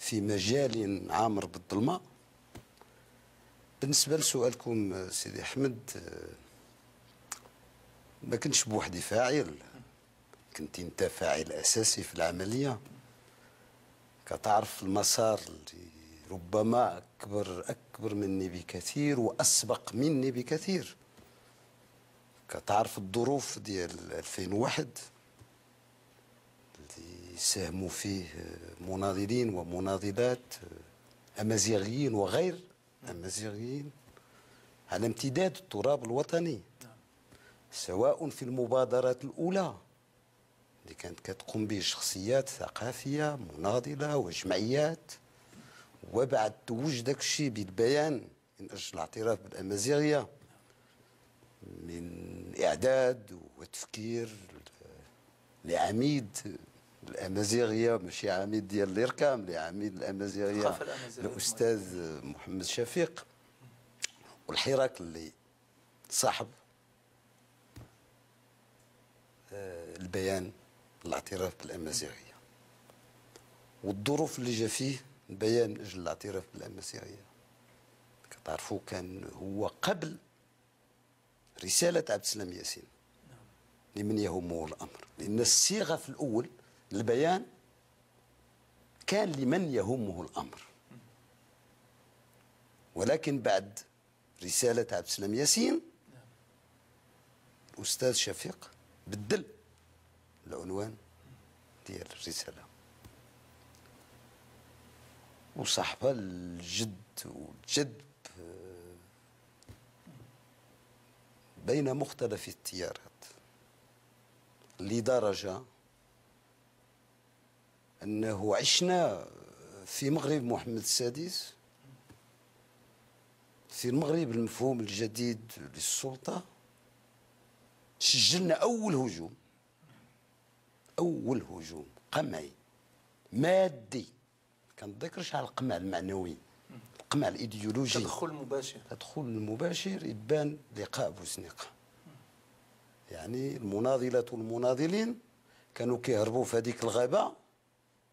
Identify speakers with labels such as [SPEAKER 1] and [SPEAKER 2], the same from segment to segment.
[SPEAKER 1] في مجال عامر بالظلمة. بالنسبة لسؤالكم سيدي أحمد، ما كنتش بوحدي فاعل، كنت انت فاعل أساسي في العملية. كتعرف المسار اللي ربما أكبر مني بكثير وأسبق مني بكثير. كتعرف الظروف ديال 2001 اللي ساهموا فيه مناضلين ومناضلات أمازيغيين وغير أمازيغيين على امتداد التراب الوطني، سواء في المبادرات الأولى اللي كانت كتقوم به شخصيات ثقافية مناضلة وجمعيات، وبعد توج داك الشيء بالبيان من أجل الاعتراف بالأمازيغية، من إعداد وتفكير لعميد الأمازيغية، ماشي عميد ديال الإركام، لعميد الأمازيغية الأستاذ محمد شفيق، والحراك اللي صاحب البيان الاعتراف بالأمازيغية، والظروف اللي جا فيه البيان من أجل الاعتراف بالأمازيغية. كتعرفوا كان هو قبل رسالة عبد السلام ياسين لمن يهمه الأمر، لأن الصيغة في الأول البيان كان لمن يهمه الأمر، ولكن بعد رسالة عبد السلام ياسين الأستاذ شفيق بدل العنوان ديال الرسالة وصاحبها الجد والجذب بين مختلف التيارات، لدرجة أنه عشنا في مغرب محمد السادس، في المغرب المفهوم الجديد للسلطة، سجلنا أول هجوم قمعي مادي. كنتذكرش على القمع المعنوي، القمع الإيديولوجي، تدخل مباشر يبان لقاء بوزنيقة. يعني المناضلة والمناضلين كانوا كيهربوا في هذيك الغابة،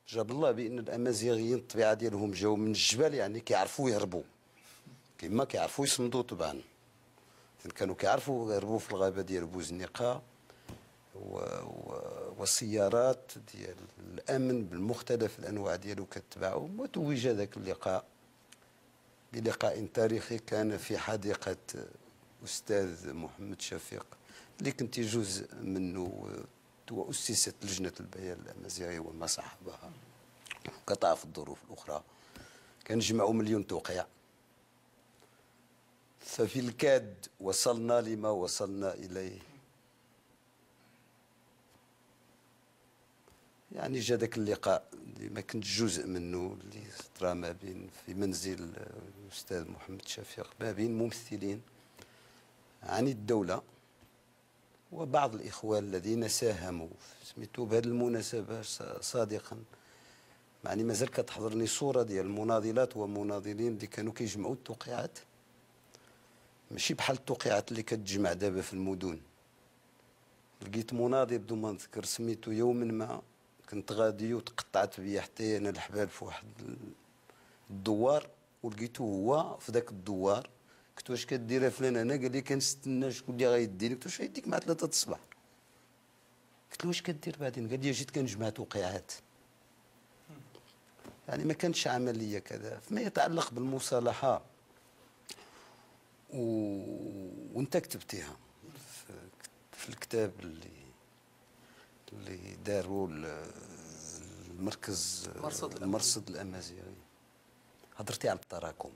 [SPEAKER 1] جاب الله بأن الأمازيغيين الطبيعة ديالهم جاو من الجبال، يعني كيعرفوا يهربوا كما كيعرفوا يصمدوا طبعا. كانوا كيعرفوا يهربوا في الغابة ديال بوزنيقة، والسيارات ديال الأمن بالمختلف الأنواع ديالو كتبعهم. وتوج ذاك اللقاء بلقاء تاريخي كان في حديقة أستاذ محمد شفيق اللي كنت جزء منه، وأسست لجنة البيان الأمازيغي وما صاحبها. كتعرف الظروف الأخرى كنجمعوا مليون توقيع، ففي الكاد وصلنا لما وصلنا إليه. يعني جا ذاك اللقاء اللي ما كنت جزء منه، اللي طرا ما بين في منزل الأستاذ محمد شفيق ما بين ممثلين عن الدولة وبعض الإخوان الذين ساهموا سميتو بهذه المناسبة صادقا. يعني مازال كتحضرني صورة ديال المناضلات ومناضلين اللي كانوا كيجمعوا التوقيعات، ماشي بحال التوقيعات اللي كتجمع دابا في المدن. لقيت مناضل بدون ما نذكر سميتو يوما ما، كنت غادي وتقطعت بيا حتى انا الحبال في واحد الدوار، ولقيتو هو في ذاك الدوار. قلت واش كدير فلان هنا؟ قال لي كنستنى شكون اللي غيديني. قلت واش غيديك مع 3 الصباح؟ قلت له واش كدير بعدين؟ قال لي جيت كنجمع توقيعات. يعني ما كانتش عمليه كذا. فيما يتعلق بالمصالحه وانت كتبتيها في الكتاب اللي داروا المرصد الأمازيغي، هضرتي عن التراكم.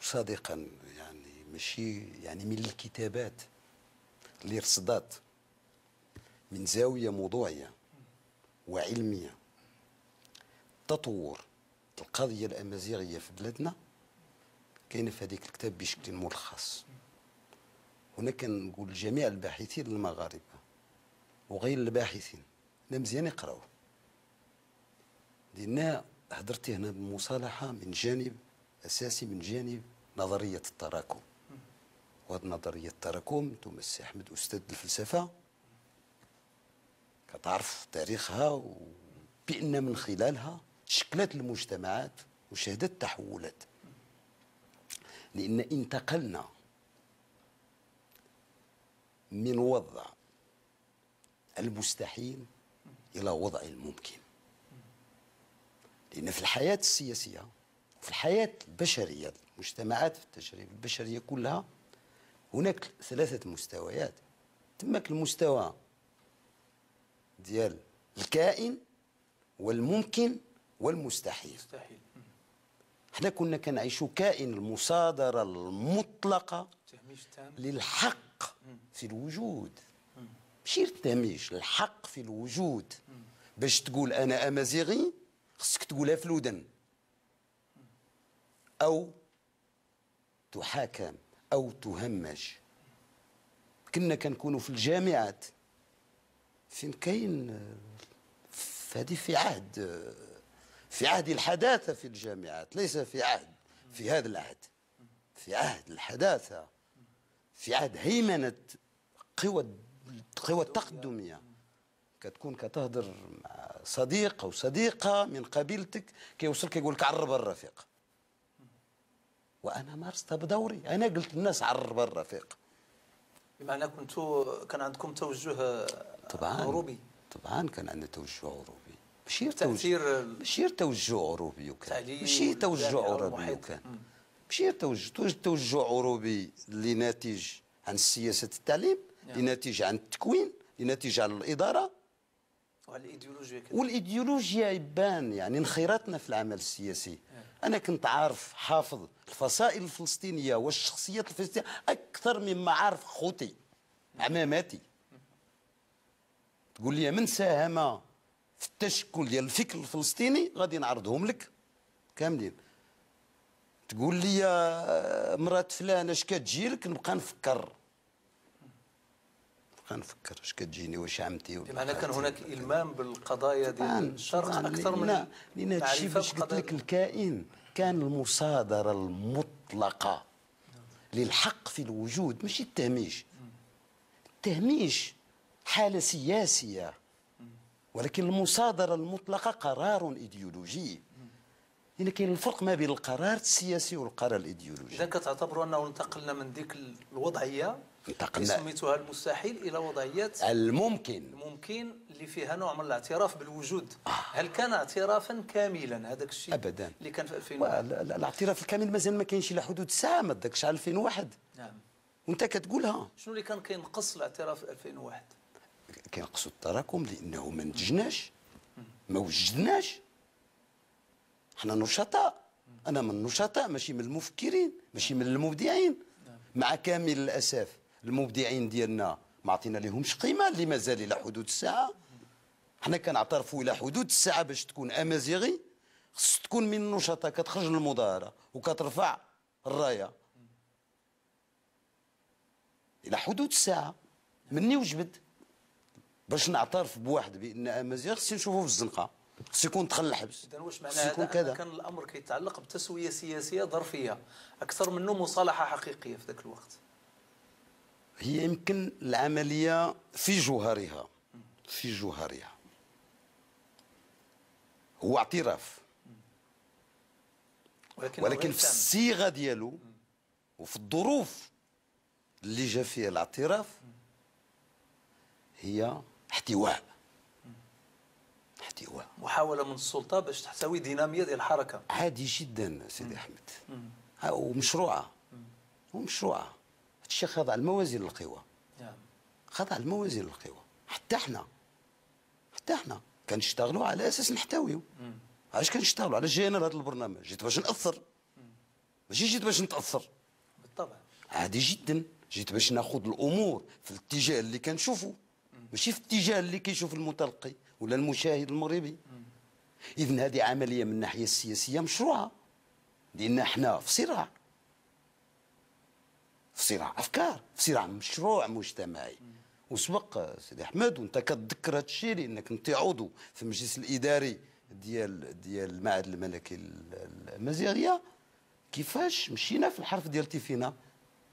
[SPEAKER 1] صادقا يعني ماشي يعني من الكتابات اللي رصدات من زاوية موضوعية وعلمية تطور القضية الأمازيغية في بلادنا، كاينة في هذيك الكتاب بشكل ملخص. هنا كنقول لجميع الباحثين المغاربة وغير الباحثين مزيان يقراوه، لأن هضرتي هنا بالمصالحة من جانب أساسي، من جانب نظرية التراكم. وهذه نظرية التراكم انتم السي أحمد أستاذ الفلسفة كتعرف تاريخها، وبأن من خلالها تشكلت المجتمعات وشهدت تحولات، لأن انتقلنا من وضع المستحيل إلى وضع الممكن. لأن في الحياة السياسية وفي الحياة البشرية، المجتمعات في التجربة البشرية كلها، هناك 3 مستويات. تماك المستوى ديال الكائن والممكن والمستحيل. احنا كنا كنعيشوا كائن المصادرة المطلقة للحق في الوجود، ماشي التهميش، الحق في الوجود. باش تقول أنا أمازيغي خصك تقولها في الودن، أو تحاكم أو تهمش. كنا كنكونوا في الجامعات فين كاين هذه في عهد الحداثة في الجامعات، ليس في هذا العهد، في عهد الحداثة، في عهد هيمنة قوى التقدمية. كتكون كتهضر مع صديق أو صديقة من قبيلتك، كيوصل كيقول لك عرب الرفيق، وأنا مارستها بدوري، أنا قلت للناس عرب الرفيق.
[SPEAKER 2] بمعنى كان عندكم توجه عروبي.
[SPEAKER 1] طبعا كان عندنا توجه عروبي، ماشي توجه عروبي وكان، ماشي توجه عروبي وكان، ماشي توجه عروبي اللي ناتج عن سياسة التعليم، اللي ناتج عن التكوين، اللي ناتج عن الإدارة والإيديولوجيا يبان. يعني انخرطنا في العمل السياسي. أنا كنت عارف حافظ الفصائل الفلسطينية والشخصيات الفلسطينية أكثر مما عارف خوتي عماماتي. تقول لي من ساهم في التشكل ديال الفكر الفلسطيني، غادي نعرضهم لك كاملين. تقول لي يا مرات فلان اش كتجي لك، نبقى نفكر اش كتجيني، واش عمتي.
[SPEAKER 2] بمعنى كان هناك إلمام بالقضايا ديال الشرق أكثر من
[SPEAKER 1] لأن هادشي باش قلت لك الكائن كان المصادرة المطلقة للحق في الوجود، ماشي التهميش. التهميش حالة سياسية، ولكن المصادرة المطلقة قرار إيديولوجي. يعني كاين الفرق ما بين القرار السياسي والقرار الإيديولوجي.
[SPEAKER 2] إذا كتعتبروا أنه انتقلنا من ديك الوضعية اللي سميتوها المستحيل إلى وضعية الممكن اللي فيها نوع من الاعتراف بالوجود. هل كان اعترافا كاملا هذاك الشيء
[SPEAKER 1] أبدا
[SPEAKER 2] اللي كان في 2001؟
[SPEAKER 1] الاعتراف الكامل مازال ما كاينش إلى حدود الساعة، ما داكش على 2001.
[SPEAKER 2] نعم.
[SPEAKER 1] وانت كتقولها
[SPEAKER 2] شنو اللي كان كينقص الاعتراف في 2001؟
[SPEAKER 1] كينقصوا التراكم، لأنه ما نتجناش، ما وجدناش. حنا نشطاء، أنا من النشطاء ماشي من المفكرين، ماشي من المبدعين. مع كامل الأسف المبدعين ديالنا ما عطينا لهمش قيمة، اللي مازال إلى حدود الساعة. حنا كنعترفوا إلى حدود الساعة باش تكون أمازيغي خص تكون من النشطاء، كتخرج للمظاهرة وكترفع الراية إلى حدود الساعة. مني وجبد باش نعترف بواحد بأن أمازيغ، خصني نشوفه في الزنقة، خص يكون دخل الحبس.
[SPEAKER 2] إذا واش معنى هذا؟ كان الأمر كيتعلق بتسوية سياسية ظرفية أكثر منه مصالحة حقيقية في ذاك الوقت.
[SPEAKER 1] هي يمكن العملية في جوهرها هو اعتراف، ولكن في الصيغة ديالو وفي الظروف اللي جا فيها الاعتراف هي احتواء،
[SPEAKER 2] محاولة من السلطة باش تحتوي دينامية ديال الحركة.
[SPEAKER 1] عادي جدا سيدي أحمد، ومشروعة هادشي خاضع الموازين القوى.
[SPEAKER 2] نعم.
[SPEAKER 1] خاضع الموازين القوى. حتى احنا كنشتغلوا على اساس نحتويو. علاش كنشتغلوا؟ علاش جينا لهذا البرنامج؟ جيت باش نأثر، ماشي جيت باش نتأثر.
[SPEAKER 2] بالطبع.
[SPEAKER 1] عادي جدا، جيت باش ناخذ الامور في الاتجاه اللي كنشوفه، ماشي في الاتجاه اللي كيشوف المتلقي ولا المشاهد المغربي. اذن هذه عمليه من الناحيه السياسيه مشروعه، لان احنا في صراع افكار، في صراع مشروع مجتمعي. وسبق سيدي احمد وانت كتذكر هذا الشيء لانك انت عضو في المجلس الاداري ديال المعهد الملكي الامازيغيه، كيفاش مشينا في الحرف ديال تيفينا.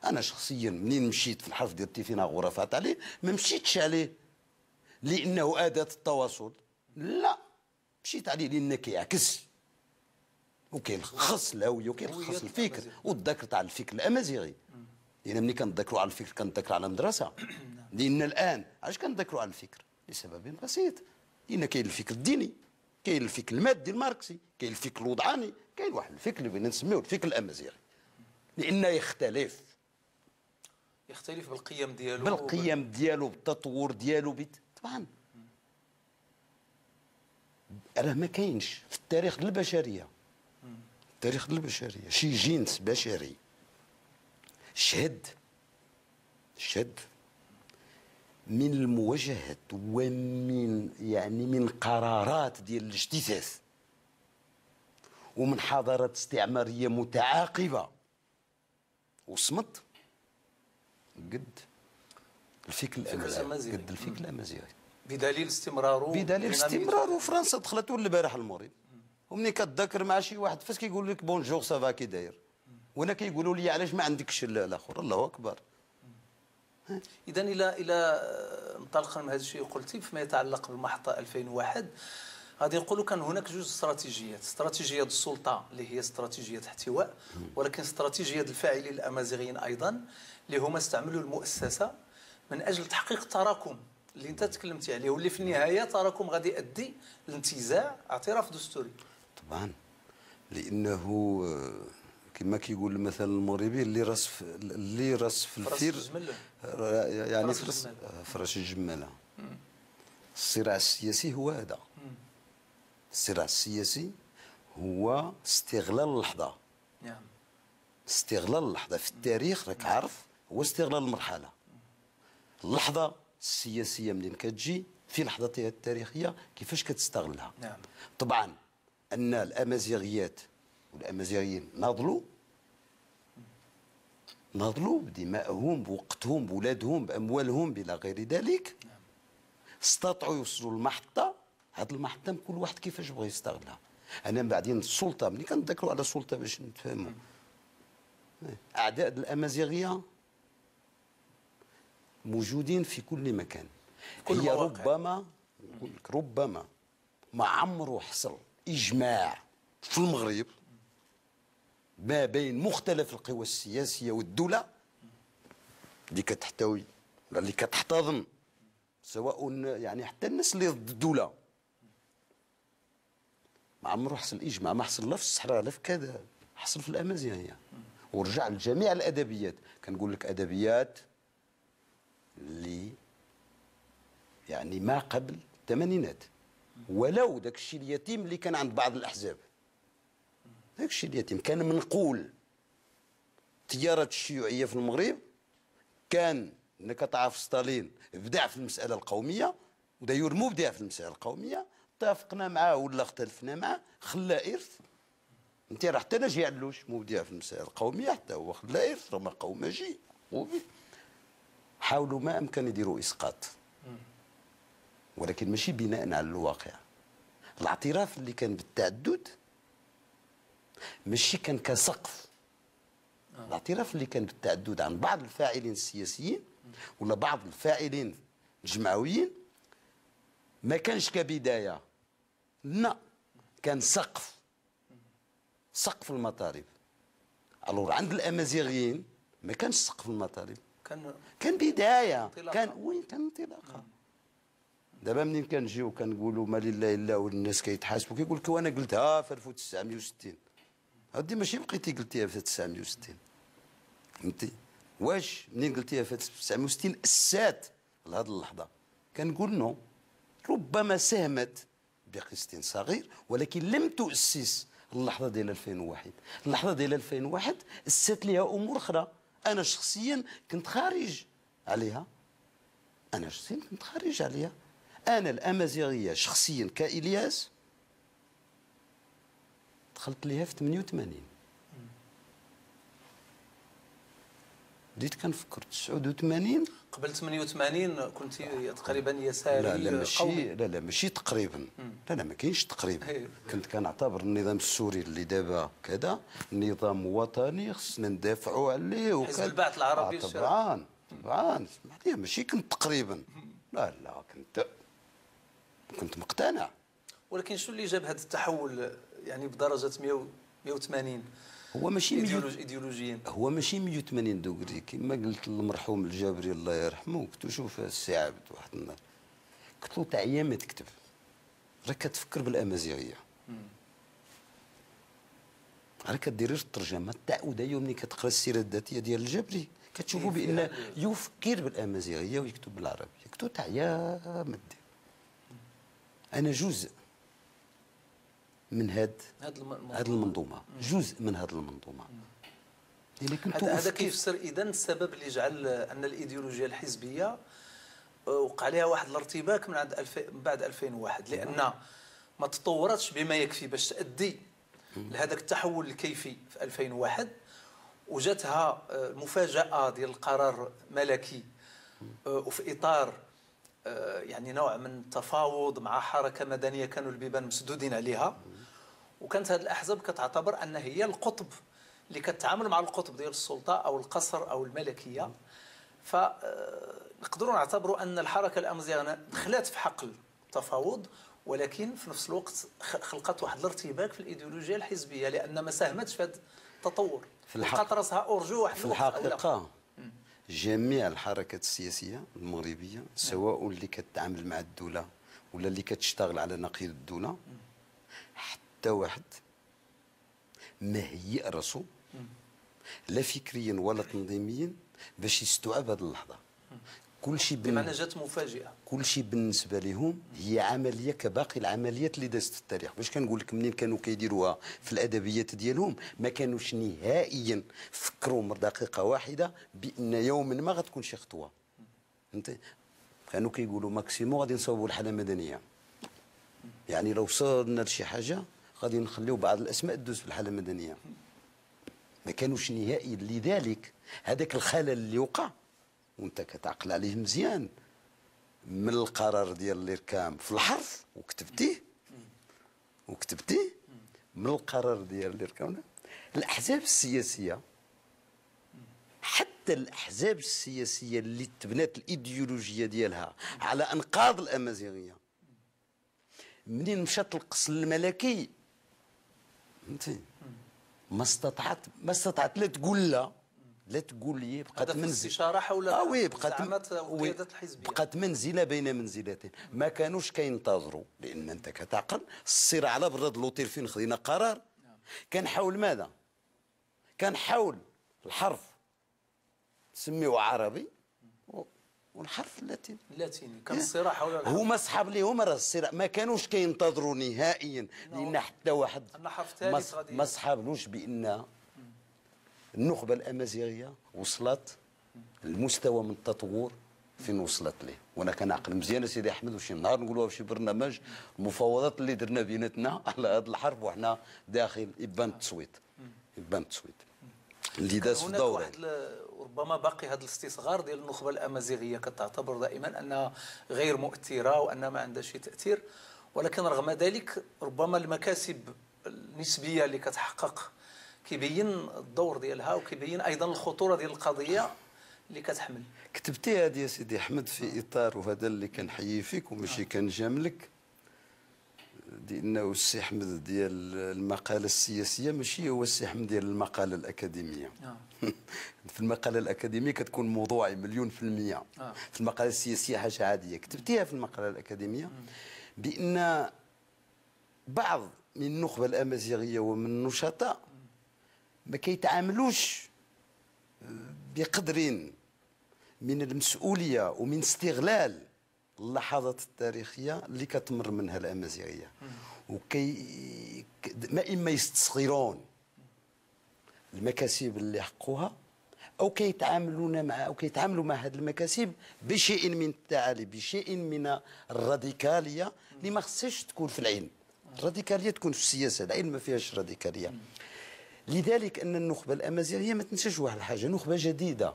[SPEAKER 1] انا شخصيا منين مشيت في الحرف ديال تيفينا غرفات عليه، ما مشيتش عليه لانه اداه التواصل، لا، مشيت عليه لانه كيعكس وكيلخص الهويه وكيلخص الفكر والذكر تاع الفكر الامازيغي. لان ملي كنذكروا على الفكر كنذكروا على المدرسه. لان الان علاش كنذكروا على الفكر؟ لسبب بسيط، لان كاين الفكر الديني، كاين الفكر المادي الماركسي، كاين الفكر الوضعاني، كاين واحد الفكر اللي بغينا نسميوه الفكر الامازيغي، لانه يختلف
[SPEAKER 2] بالقيم ديالو،
[SPEAKER 1] بالتطور ديالو طبعا. راه ما كاينش في التاريخ البشريه، شي جنس بشري شهد من المواجهات ومن من قرارات ديال الاجتثاث ومن حضارات استعماريه متعاقبه وصمت قد الفكر الامازيغي
[SPEAKER 2] بدليل استمراره.
[SPEAKER 1] فرنسا دخلت البارح المغرب، ومني كتذكر مع شي واحد فاش كيقول لك بونجور سافا كي داير، وانا كيقولوا لي علاش ما عندكش الاخر. الله اكبر.
[SPEAKER 2] اذا الى انطلقا من هذا الشيء قلتي فيما يتعلق بالمحطه 2001، غادي نقولوا كان هناك جوج استراتيجيات، استراتيجيه السلطه اللي هي استراتيجيه احتواء، ولكن استراتيجيه الفاعلين الامازيغيين ايضا اللي هما استعملوا المؤسسه من اجل تحقيق التراكم اللي انت تكلمتي عليه، واللي في النهايه تراكم غادي يؤدي لانتزاع اعتراف دستوري.
[SPEAKER 1] طبعا، لانه كما كيقول المثل المغربي اللي راس في الفير يعني فراش الجماله. الصراع السياسي هو هذا. الصراع السياسي هو استغلال اللحظه.
[SPEAKER 2] نعم.
[SPEAKER 1] استغلال اللحظه في التاريخ راك عارف هو استغلال المرحله. اللحظه السياسيه منين كتجي في لحظتها التاريخيه كيفاش كتستغلها.
[SPEAKER 2] نعم.
[SPEAKER 1] طبعا ان الامازيغيات والامازيغيين ناضلوا بدمائهم بوقتهم بولادهم باموالهم بلا غير ذلك.
[SPEAKER 2] نعم.
[SPEAKER 1] استطاعوا يوصلوا للمحطه. هذه المحطه كل واحد كيفاش بغى يستغلها. انا بعدين السلطه ملي كنذكروا على السلطه باش نتفاهموا، اعداء الامازيغيه موجودين في كل مكان. هي ربما ما عمره حصل اجماع في المغرب ما بين مختلف القوى السياسيه والدوله اللي كتحتوي ولا اللي كتحتضن، سواء حتى الناس اللي ضد الدوله. ما عمره حصل اجماع، ما حصل لا في الصحراء لا في كذا، حصل في الامازيغيه. ورجع لجميع الادبيات، كنقول لك ادبيات اللي ما قبل الثمانينات، ولو داك الشيء اليتيم اللي كان عند بعض الاحزاب. داك الشيء اليتيم كان منقول. التيارات الشيوعيه في المغرب كان انك تعرف ستالين بدع في المساله القوميه، وداير مبدع في المساله القوميه، اتفقنا معاه ولا اختلفنا معاه خلى ارث. انت راه حتى ناجي علوش مبدع في المساله القوميه حتى هو خلى ارث، راه قومجي. حاولوا ما امكن يديروا اسقاط، ولكن ماشي بناء على الواقع. الاعتراف اللي كان بالتعدد ماشي كان كسقف. الاعتراف اللي كان بالتعدد عن بعض الفاعلين السياسيين ولا بعض الفاعلين الجمعويين ما كانش كبدايه، لا، كان سقف المطالب. الور عند الامازيغيين ما كانش سقف المطالب، كان بدايه، كان انطلاقه. دابا منين كنجيو كنقولوا ما لله الا هو، الناس كيتحاسبوا كيقول لك وانا قلتها في 1960. هادي ماشي بقيتي قلتيها في 1960، فهمتي؟ واش منين قلتيها في 1960 اسات لهذه اللحظه؟ كنقول نو، ربما ساهمت بقسط صغير، ولكن لم تؤسس اللحظه ديال 2001. اللحظه ديال 2001 اسات ليها امور اخرى. انا شخصيا كنت خارج عليها. انا الامازيغيه شخصيا كإلياس دخلت ليها في 88. بديت كنفكر 89.
[SPEAKER 2] قبل 88 كنت تقريبا يساري.
[SPEAKER 1] لا ماشي تقريبا. لا ما كاينش تقريبا. كنت كنعتبر النظام السوري اللي دابا كذا نظام وطني خصنا ندافعوا عليه.
[SPEAKER 2] حزب البعث العربي.
[SPEAKER 1] طبعا اسمح لي، ماشي كنت تقريبا. لا كنت مقتنع.
[SPEAKER 2] ولكن شو اللي جاب هذا التحول بدرجه 180
[SPEAKER 1] هو ماشي
[SPEAKER 2] ايديولوجيين.
[SPEAKER 1] هو ماشي 180 دوغري كما قلت للمرحوم الجابري الله يرحمه. قلت له شوف السي عابد واحد النهار قلت له تاع ايام ما تكتب راك كتفكر بالامازيغيه، راك كدير الترجمه تاع ودايو ملي كتقرا السيره الذاتيه ديال الجبري كتشوفوا بان يفكر بالامازيغيه ويكتب بالعربيه. قلت له تاع يا مدي انا جزء من هاد المنظومه، جزء من هاد المنظومه.
[SPEAKER 2] هذا كيفسر اذا السبب اللي جعل ان الايديولوجيا الحزبيه وقع عليها واحد الارتباك من بعد 2001، لان ما تطورتش بما يكفي باش تؤدي لهذاك التحول الكيفي في 2001، وجاتها المفاجاه ديال القرار ملكي وفي اطار يعني نوع من التفاوض مع حركه مدنيه كانوا البيبان مسدودين عليها، وكانت هذه الاحزاب كتعتبر ان هي القطب اللي كتعامل مع القطب ديال السلطه او القصر او الملكيه. فنقدروا نعتبروا ان الحركه الامازيغيه دخلت في حقل التفاوض، ولكن في نفس الوقت خلقت واحد الارتباك في الايديولوجيا الحزبيه لان ما ساهمتش في هذا التطور، لقات راسها اورجو واحد
[SPEAKER 1] في الحقيقه جميع الحركات السياسيه المغربيه سواء اللي كتعامل مع الدوله ولا اللي كتشتغل على نقيض الدوله، حتى واحد ما هيئ راسو لا فكريا ولا تنظيميا باش يستوعب هذه اللحظه. كل شيء
[SPEAKER 2] بمعنى جات مفاجئه،
[SPEAKER 1] كل شيء بالنسبه لهم هي عمليه كباقي العمليات اللي دازت في التاريخ. باش كنقول لك منين كانوا كيديروها في الادبيات ديالهم ما كانوش نهائيا فكروا دقيقه واحده بان يوما ما غتكون شي خطوه. فهمتي؟ كانوا كيقولوا ماكسيمو غادي نصوبوا الحاله المدنيه، يعني لو وصلنا لشي حاجه غادي نخليو بعض الاسماء تدوز في الحاله المدنيه. ما كانوش نهائيا. لذلك هذاك الخلل اللي وقع وانت كتعقل عليه مزيان من القرار ديال الاركام في الحرف وكتبتيه من القرار ديال الاركام. الاحزاب السياسيه حتى الاحزاب السياسيه اللي تبنات الايديولوجيه ديالها على انقاض الامازيغيه منين مشات القصر الملكي فهمتي ما استطعت لا تقول لي بقات
[SPEAKER 2] منزله استشاره حول زعامات وقياده الحزبيه،
[SPEAKER 1] بقات منزله بين منزلتين. ما كانوش كينتظروا لان انت كتعقل الصراع على براد اللوطير فين خدينا قرار كان حول ماذا؟ كان حول الحرف سميوه عربي والحرف
[SPEAKER 2] اللاتيني كان الصراع حول الحرف.
[SPEAKER 1] هما صحاب ليهم راه الصراع ما كانوش كينتظروا نهائيا لان حتى واحد ما صحابلوش بان النخبه الامازيغيه وصلت لمستوى من التطور فين وصلت ليه. وانا كنعقل مزيان سيدي احمد وشي نهار نقولوها في شي برنامج المفاوضات اللي درنا بيناتنا على هذا الحرب وحنا داخل ابان التصويت اللي داز في دوره.
[SPEAKER 2] ربما باقي هذا الاستصغار ديال النخبه الامازيغيه كتعتبر دائما انها غير مؤثره وانها ما عندها شي تاثير، ولكن رغم ذلك ربما المكاسب النسبيه اللي كتحقق كيبين الدور ديالها وكيبين ايضا الخطوره ديال القضيه اللي كتحمل.
[SPEAKER 1] كتبتي هذه يا سيدي احمد في اطار وهذا اللي كنحيي فيك وماشي كنجاملك لانه السي احمد ديال المقاله السياسيه ماشي هو السي احمد ديال المقاله الاكاديميه. في المقاله الاكاديميه كتكون موضوعي مليون في المية. في المقاله السياسيه حاجه عاديه. كتبتيها في المقاله الاكاديميه بان بعض من النخبه الامازيغيه ومن النشطاء ما كيتعاملوش بقدر من المسؤوليه ومن استغلال اللحظات التاريخيه اللي كتمر منها الامازيغيه ما اما يستصغرون المكاسب اللي حقوها او كيتعاملوا مع هذه المكاسب بشيء من التعالي بشيء من الراديكاليه اللي ما خصهاش تكون في العلم. الراديكاليه تكون في السياسه، العلم ما فيهاش راديكاليه. لذلك ان النخبه الامازيغيه ما تنساش واحد الحاجه، نخبه جديده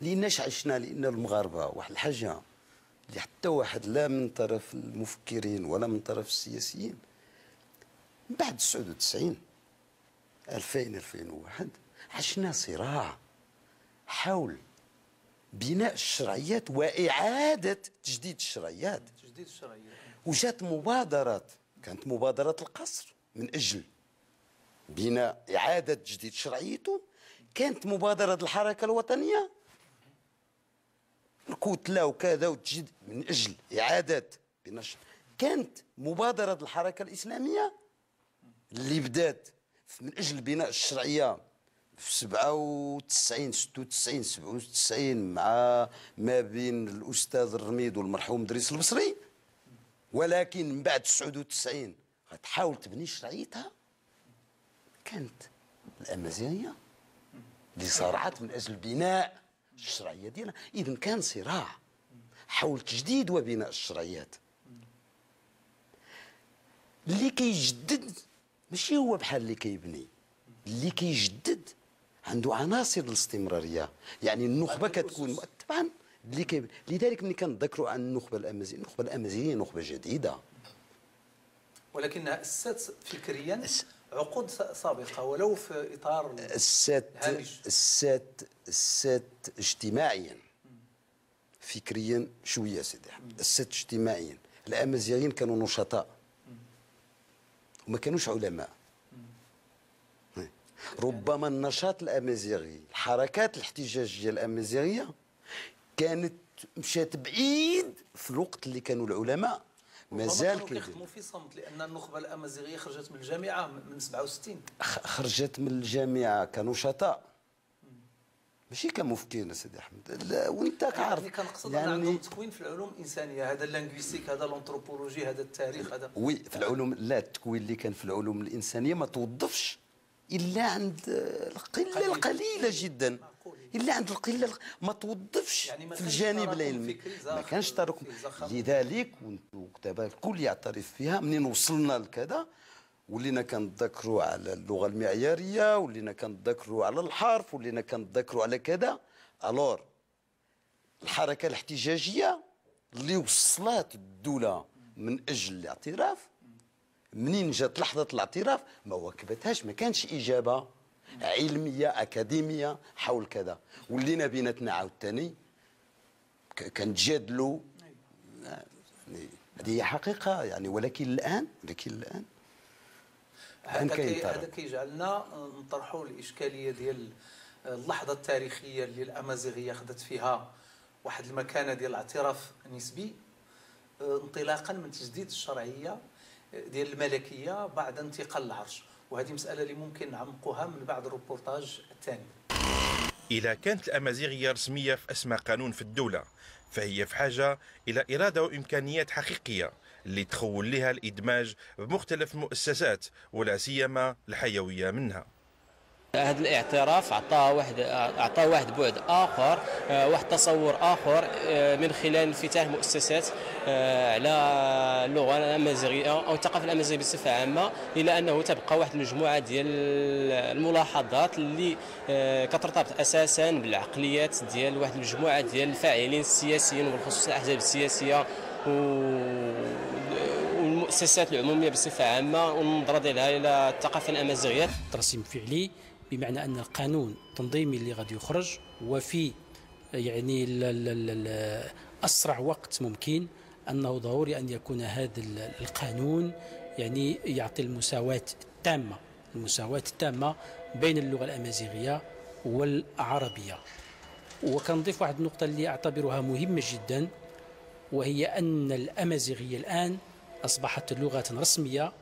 [SPEAKER 1] لاناش عشنا لان المغاربه واحد الحاجه اللي حتى واحد لا من طرف المفكرين ولا من طرف السياسيين من بعد 99 2001 عشنا صراع حول بناء الشرعيات واعاده تجديد الشرعيات. وجات مبادرات، كانت مبادرات القصر من اجل بناء إعادة تجديد شرعيته كانت مبادرة الحركة الوطنية الكتلة وكذا وتجد من أجل إعادة كانت مبادرة الحركة الإسلامية اللي بدات من أجل بناء الشرعية في 97 96 97 مع ما بين الأستاذ الرميد والمرحوم دريس البصري، ولكن من بعد 99 غتحاول تبني شرعيتها كانت الأمازيغية اللي صارعت من أجل بناء الشرعية ديالها. إذن كان صراع حول تجديد وبناء الشرعيات. اللي كيجدد ماشي هو بحال اللي كيبني، اللي كيجدد عنده عناصر الاستمرارية. يعني النخبة كتكون طبعا اللي كيبني. لذلك ملي كنذكروا عن النخبة الأمازيغية نخبة جديدة،
[SPEAKER 2] ولكنها أسست فكريا عقود سابقة ولو في إطار
[SPEAKER 1] السات اجتماعيا فكريا شوية سيدي أحمد. السات اجتماعيا الأمازيغيين كانوا نشطاء وما كانوش علماء. ربما النشاط الأمازيغي الحركات الاحتجاجية الأمازيغية كانت مشات بعيد في الوقت اللي كانوا العلماء مازال
[SPEAKER 2] كيخدموا في صمت، لان النخبه الامازيغيه خرجت من الجامعه من 67.
[SPEAKER 1] خرجت من الجامعه كنشطاء ماشي كمفكرين سيدي احمد. وانت كعارف
[SPEAKER 2] يعني كنقصد يعني عندهم تكوين في العلوم الانسانيه، هذا اللانغويستيك، هذا الانثروبولوجي، هذا التاريخ، هذا
[SPEAKER 1] وي في العلوم. لا، التكوين اللي كان في العلوم الانسانيه ما توظفش الا عند القله القليله جدا، الا عند القله ما توظفش يعني في الجانب العلمي، ما كانش تراكم. لذلك وكتابه الكل يعترف فيها. منين وصلنا لكذا ولينا كنتذكروا على اللغه المعياريه، ولينا كنتذكروا على الحرف، ولينا كنتذكروا على كذا. الور الحركه الاحتجاجيه اللي وصلت الدوله من اجل الاعتراف، منين جات لحظه الاعتراف ما واكبتهاش، ما كانش اجابه علميه اكاديميه حول كذا. ولينا بيناتنا عاوتاني كنتجادلوا. هذه هي حقيقه يعني. ولكن الان
[SPEAKER 2] هذا كيجعلنا نطرحوا الاشكاليه ديال اللحظه التاريخيه اللي الامازيغيه خدت فيها واحد المكانه ديال الاعتراف النسبي، انطلاقا من تجديد الشرعيه ديال الملكيه بعد انتقال العرش. وهذه مساله اللي ممكن نعمقوها من بعد الروبورتاج الثاني.
[SPEAKER 3] إذا كانت الأمازيغية رسمية في أسمى قانون في الدولة، فهي في حاجة إلى إرادة وإمكانيات حقيقية اللي تخول لها الإدماج بمختلف المؤسسات ولا سيما الحيوية منها.
[SPEAKER 4] هذا الاعتراف أعطاه واحد بعد آخر، واحد تصور آخر من خلال انفتاح مؤسسات على اللغة الأمازيغية أو الثقافة الأمازيغية بصفة عامة، إلى أنه تبقى واحد المجموعة ديال الملاحظات اللي كترتبط أساسا بالعقليات ديال واحد المجموعة ديال الفاعلين السياسيين وبالخصوص الأحزاب السياسية والمؤسسات العمومية بصفة عامة، والنظرة ديالها إلى الثقافة الأمازيغية.
[SPEAKER 5] ترسيم فعلي بمعنى أن القانون التنظيمي اللي غادي يخرج وفي يعني أسرع وقت ممكن، أنه ضروري أن يكون هذا القانون يعني يعطي المساواة التامة بين اللغة الأمازيغية والعربية. وكنضيف واحد النقطة اللي أعتبرها مهمة جدا، وهي أن الأمازيغية الآن أصبحت لغة رسمية،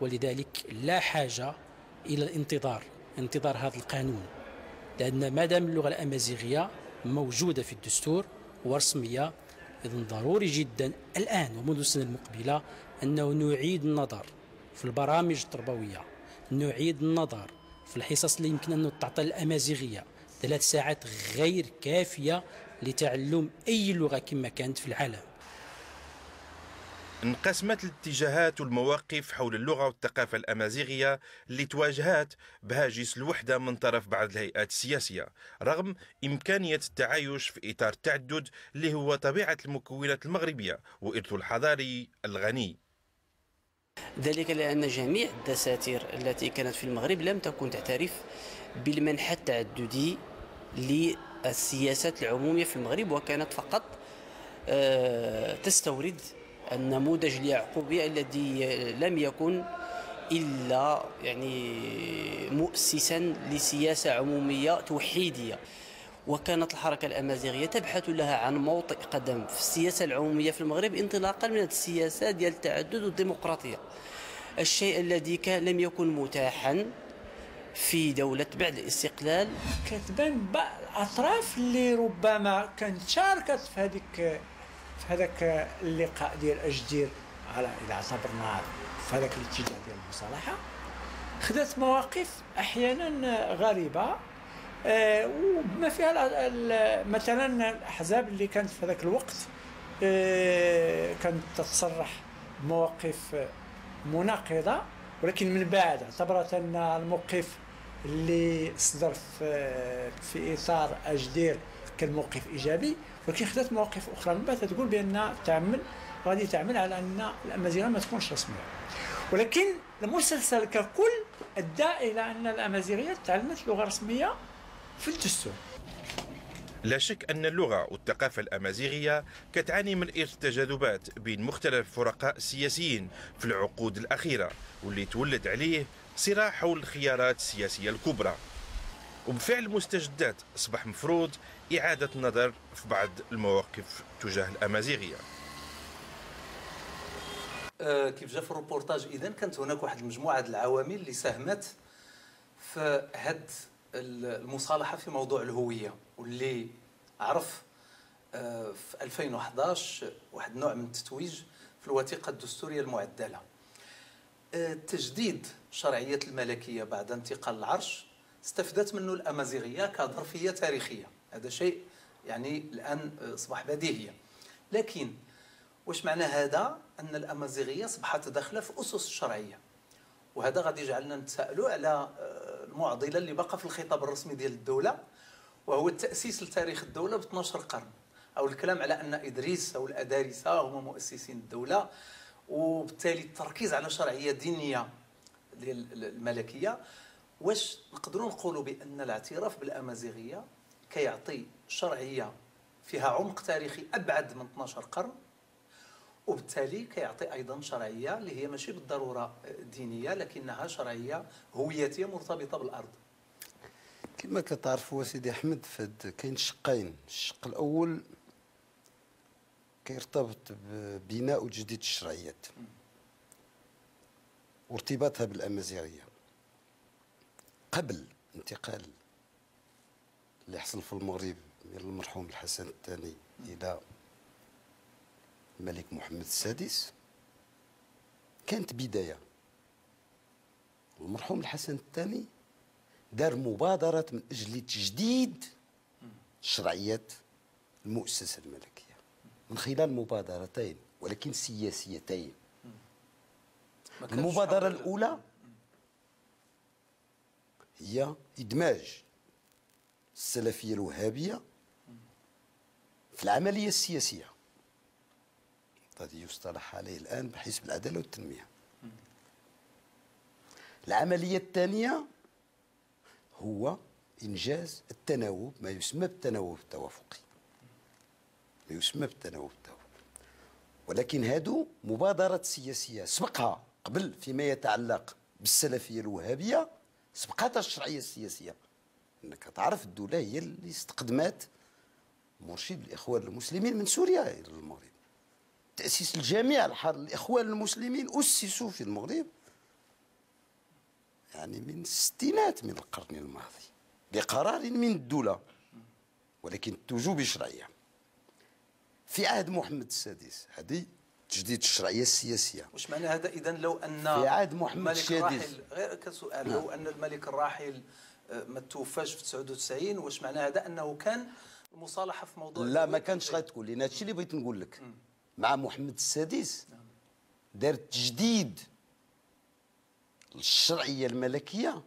[SPEAKER 5] ولذلك لا حاجة إلى انتظار هذا القانون، لأن ما دام اللغة الأمازيغية موجودة في الدستور ورسمية، إذن ضروري جدا الآن ومنذ السنة المقبلة أنه نعيد النظر في البرامج التربوية، نعيد النظر في الحصص اللي يمكن أن تعطى الأمازيغية 3 ساعات غير كافية لتعلم أي لغة كما كانت في العالم.
[SPEAKER 3] انقسمت الاتجاهات والمواقف حول اللغة والثقافة الأمازيغية اللي تواجهات بهاجس الوحدة من طرف بعض الهيئات السياسية، رغم إمكانية التعايش في إطار التعدد اللي هو طبيعة المكونات المغربية وإرث الحضاري الغني.
[SPEAKER 6] ذلك لأن جميع الدساتير التي كانت في المغرب لم تكن تعترف بالمنحى التعددي للسياسات العمومية في المغرب، وكانت فقط تستورد النموذج اليعقوبي الذي لم يكن إلا يعني مؤسسا لسياسة عمومية توحيدية. وكانت الحركة الأمازيغية تبحث لها عن موطئ قدم في السياسة العمومية في المغرب انطلاقا من السياسة ديال التعدد والديمقراطية، الشيء الذي لم يكن متاحا في دولة بعد الاستقلال.
[SPEAKER 7] كتبان بعض الأطراف اللي ربما كانت شاركت في هذاك اللقاء ديال أجدير، على إذا اعتبرنا في هذاك الاتجاه ديال المصالحة، خذت مواقف أحيانا غريبة، وبما فيها مثلا الأحزاب اللي كانت في هذاك الوقت كانت تتصرح مواقف مناقضة، ولكن من بعد اعتبرت أن الموقف اللي صدر في إطار أجدير كان موقف إيجابي، ولكن خذت مواقف أخرى من بعد تقول بأن غادي تعمل على أن الأمازيغية ما تكونش رسمية. ولكن المسلسل ككل أدى إلى أن الأمازيغية تعلمت لغة رسمية في الدستور.
[SPEAKER 3] لا شك أن اللغة والثقافة الأمازيغية كتعاني من إرث تجاذبات بين مختلف الفرقاء السياسيين في العقود الأخيرة، واللي تولد عليه صراع حول الخيارات السياسية الكبرى. وبفعل المستجدات أصبح مفروض إعادة النظر في بعض المواقف تجاه الأمازيغية.
[SPEAKER 2] كيف جاء في الروبورتاج، إذن كانت هناك واحد المجموعة د العوامل اللي ساهمت في هاد المصالحة في موضوع الهوية، واللي عرف في 2011 واحد نوع من التتويج في الوثيقة الدستورية المعدلة. تجديد شرعية الملكية بعد انتقال العرش استفدت منه الأمازيغية كظرفية تاريخية. هذا شيء يعني الآن أصبح بديهيا. لكن واش معنى هذا؟ أن الأمازيغية أصبحت داخلة في أسس الشرعية، وهذا غادي يجعلنا نتساءلوا على المعضلة اللي بقى في الخطاب الرسمي ديال الدولة، وهو التأسيس لتاريخ الدولة ب 12 قرن، أو الكلام على أن إدريس أو الأدارسة هما مؤسسين الدولة، وبالتالي التركيز على شرعية دينية للملكية. واش نقدروا نقولوا بأن الاعتراف بالأمازيغية كيعطي شرعية فيها عمق تاريخي أبعد من 12 قرن، وبالتالي كيعطي أيضا شرعية اللي هي ماشي بالضرورة دينية، لكنها شرعية هويتية مرتبطة بالأرض؟
[SPEAKER 1] كما كتعرفوا سيدي أحمد، كاين شقين. الشق الأول كيرتبط ببناء وتجديد الشرعيات وارتباطها بالأمازيغية. قبل انتقال اللي حصل في المغرب من المرحوم الحسن الثاني إلى الملك محمد السادس، كانت بداية. المرحوم الحسن الثاني دار مبادرة من أجل تجديد شرعية المؤسسة الملكية من خلال مبادرتين ولكن سياسيتين. المبادرة الأولى هي إدماج السلفية الوهابية في العملية السياسية، الذي يصطلح عليه الآن بحزب العدالة والتنمية. العملية الثانية هو إنجاز التناوب، ما يسمى بالتناوب التوافقي، ولكن هادو مبادرات سياسية سبقها قبل فيما يتعلق بالسلفية الوهابية، سبقتها الشرعية السياسية. انك تعرف الدولة هي اللي استقدمت مرشد الإخوان المسلمين من سوريا إلى المغرب. تأسيس الجامعة الإخوان المسلمين أسسوا في المغرب يعني من الستينات من القرن الماضي بقرار من الدولة، ولكن توجوا بشرعية. في عهد محمد السادس هذه تجديد الشرعية السياسية.
[SPEAKER 2] واش معنى هذا إذن؟ لو أن
[SPEAKER 1] في عهد محمد السادس،
[SPEAKER 2] غير كسؤال، لو أن الملك الراحل ما توفاش في 99، واش معنى هذا؟ أنه كان المصالحة في موضوع؟
[SPEAKER 1] لا، ما كانش غتقول، لأن هادشي اللي بغيت نقول لك. مع محمد السادس دار تجديد الشرعية الملكية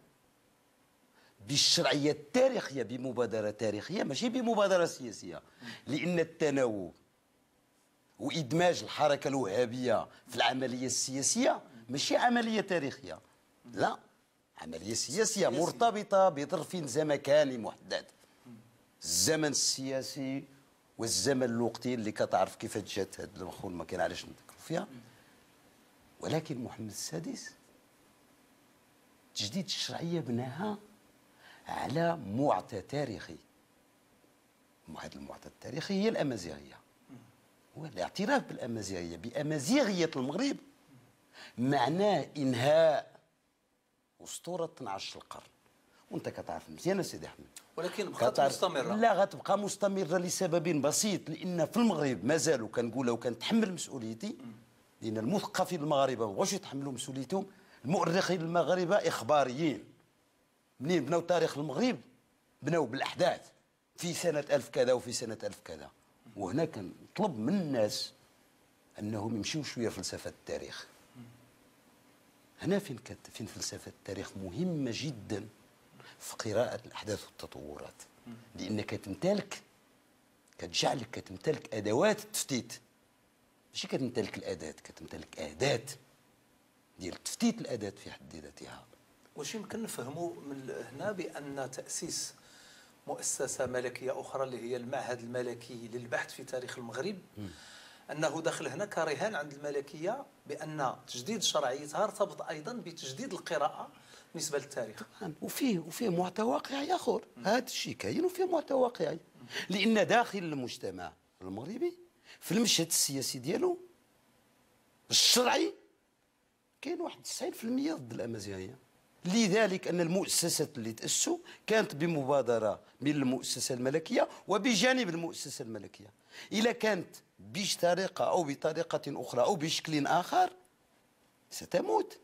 [SPEAKER 1] بالشرعية التاريخية، بمبادرة تاريخية ماشي بمبادرة سياسية. لأن التناوب وإدماج الحركة الوهابية في العملية السياسية ماشي عملية تاريخية، لا، عملية سياسية مرتبطة بظرف زمكاني محدد، الزمن السياسي والزمن الوقتي اللي كتعرف كيف جات هاد الأخوة، ما كاين علاش نذكروا فيها. ولكن محمد السادس تجديد الشرعيه بناها على معطى تاريخي. هذا المعطى التاريخي هي الامازيغيه، والاعتراف بالامازيغيه بامازيغيه المغرب معناه انهاء اسطوره 12 القرن. وانت كتعرف مزيان سيدي احمد،
[SPEAKER 2] ولكن بقات مستمره.
[SPEAKER 1] لا، غتبقى مستمره لسبب بسيط، لان في المغرب مازالوا كنقولها وكنتحمل مسؤوليتي، لان المثقفين المغاربه ما بغاوش يتحملوا مسؤوليتهم. المؤرخين المغاربه اخباريين، منين بناو تاريخ المغرب بناو بالاحداث في سنه 1000 كذا وفي سنه 1000 كذا. وهنا كنطلب من الناس انهم يمشيو شويه فلسفه التاريخ. هنا فين فلسفه التاريخ مهمه جدا في قراءه الاحداث والتطورات، لانك كتمتلك ادوات التفتيت، ماشي كتمتلك الاداه، كتمتلك اداه ديال تفتيت الاداه في حد ذاتها.
[SPEAKER 2] واش يمكن نفهموا من هنا بان تاسيس مؤسسه ملكيه اخرى اللي هي المعهد الملكي للبحث في تاريخ المغرب انه داخل هنا كرهان عند الملكيه بان تجديد شرعيتها ارتبط ايضا بتجديد القراءه بالنسبه للتاريخ.
[SPEAKER 1] وفيه معطى واقعي اخر، هذا الشيء كاين وفيه معطى واقعي، لان داخل المجتمع المغربي في المشهد السياسي ديالو الشرعي كاين واحد 90% ضد الامازيغيه. لذلك ان المؤسسات اللي تاسسوا كانت بمبادره من المؤسسه الملكيه وبجانب المؤسسه الملكيه. اذا كانت بش طريقه او بطريقه اخرى او بشكل اخر ستموت.